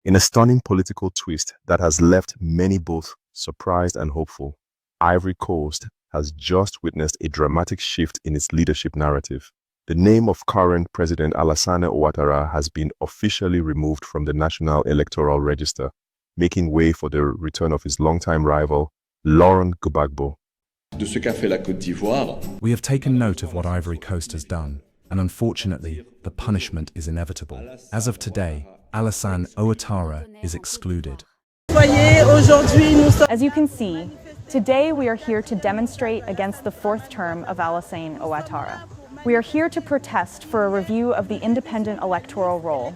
In a stunning political twist that has left many both surprised and hopeful, Ivory Coast has just witnessed a dramatic shift in its leadership narrative. The name of current President Alassane Ouattara has been officially removed from the National Electoral Register, making way for the return of his longtime rival, Laurent Gbagbo. We have taken note of what Ivory Coast has done, and unfortunately, the punishment is inevitable. As of today, Alassane Ouattara is excluded. As you can see, today we are here to demonstrate against the fourth term of Alassane Ouattara. We are here to protest for a review of the independent electoral roll.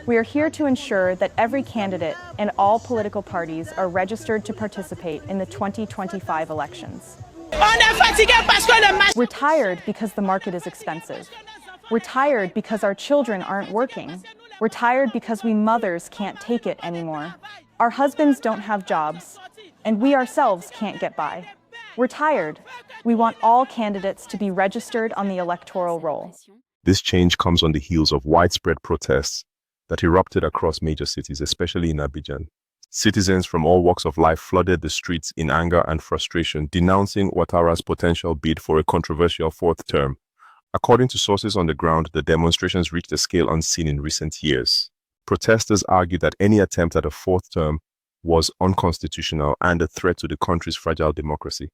We are here to ensure that every candidate and all political parties are registered to participate in the 2025 elections. We're tired because the market is expensive. We're tired because our children aren't working. We're tired because we mothers can't take it anymore. Our husbands don't have jobs, and we ourselves can't get by. We're tired. We want all candidates to be registered on the electoral roll. This change comes on the heels of widespread protests that erupted across major cities, especially in Abidjan. Citizens from all walks of life flooded the streets in anger and frustration, denouncing Ouattara's potential bid for a controversial fourth term. According to sources on the ground, the demonstrations reached a scale unseen in recent years. Protesters argued that any attempt at a fourth term was unconstitutional and a threat to the country's fragile democracy.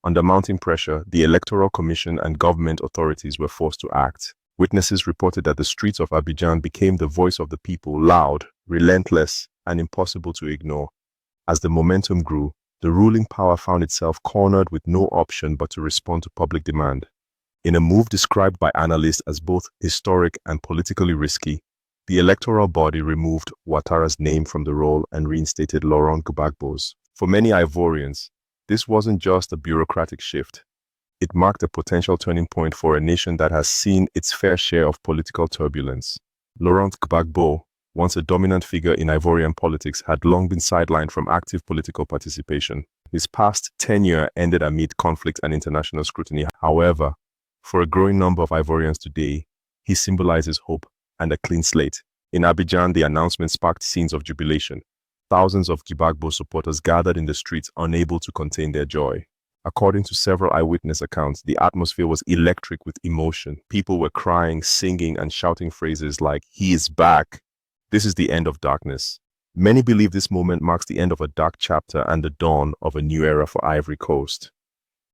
Under mounting pressure, the Electoral Commission and government authorities were forced to act. Witnesses reported that the streets of Abidjan became the voice of the people, loud, relentless, and impossible to ignore. As the momentum grew, the ruling power found itself cornered with no option but to respond to public demand. In a move described by analysts as both historic and politically risky, the electoral body removed Ouattara's name from the roll and reinstated Laurent Gbagbo's. For many Ivorians, this wasn't just a bureaucratic shift. It marked a potential turning point for a nation that has seen its fair share of political turbulence. Laurent Gbagbo, once a dominant figure in Ivorian politics, had long been sidelined from active political participation. His past tenure ended amid conflict and international scrutiny. However, for a growing number of Ivorians today, he symbolizes hope and a clean slate. In Abidjan, the announcement sparked scenes of jubilation. Thousands of Gbagbo supporters gathered in the streets, unable to contain their joy. According to several eyewitness accounts, the atmosphere was electric with emotion. People were crying, singing, and shouting phrases like, "He is back. This is the end of darkness." Many believe this moment marks the end of a dark chapter and the dawn of a new era for Ivory Coast.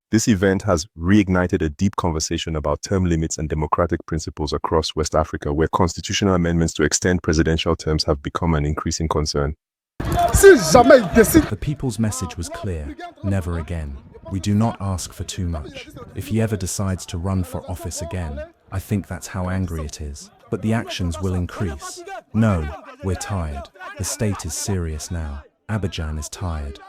This event has reignited a deep conversation about term limits and democratic principles across West Africa, where constitutional amendments to extend presidential terms have become an increasing concern. The people's message was clear: never again. We do not ask for too much. If he ever decides to run for office again, I think that's how angry it is. But the actions will increase. No, we're tired. The state is serious now. Abidjan is tired.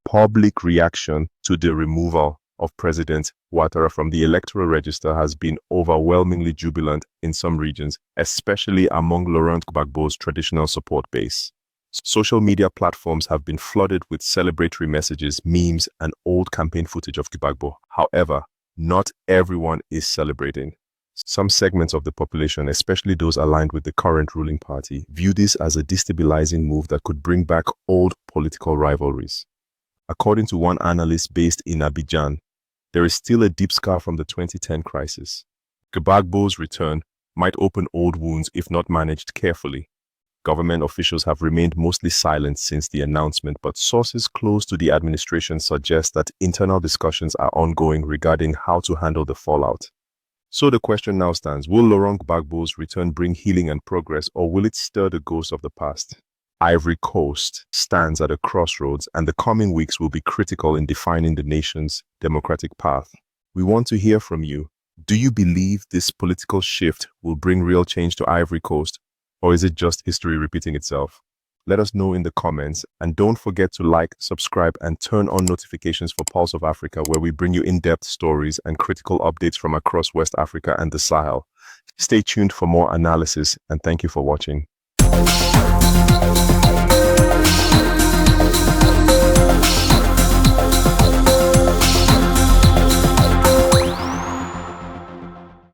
Public reaction to the removal of President Ouattara from the electoral register has been overwhelmingly jubilant in some regions, especially among Laurent Gbagbo's traditional support base. Social media platforms have been flooded with celebratory messages, memes, and old campaign footage of Gbagbo. However, not everyone is celebrating. Some segments of the population, especially those aligned with the current ruling party, view this as a destabilizing move that could bring back old political rivalries. According to one analyst based in Abidjan, there is still a deep scar from the 2010 crisis. Gbagbo's return might open old wounds if not managed carefully. Government officials have remained mostly silent since the announcement, but sources close to the administration suggest that internal discussions are ongoing regarding how to handle the fallout. So the question now stands: will Laurent Gbagbo's return bring healing and progress, or will it stir the ghosts of the past? Ivory Coast stands at a crossroads, and the coming weeks will be critical in defining the nation's democratic path. We want to hear from you. Do you believe this political shift will bring real change to Ivory Coast, or is it just history repeating itself? Let us know in the comments, and don't forget to like, subscribe, and turn on notifications for Pulse of Africa, where we bring you in-depth stories and critical updates from across West Africa and the Sahel. Stay tuned for more analysis, and thank you for watching.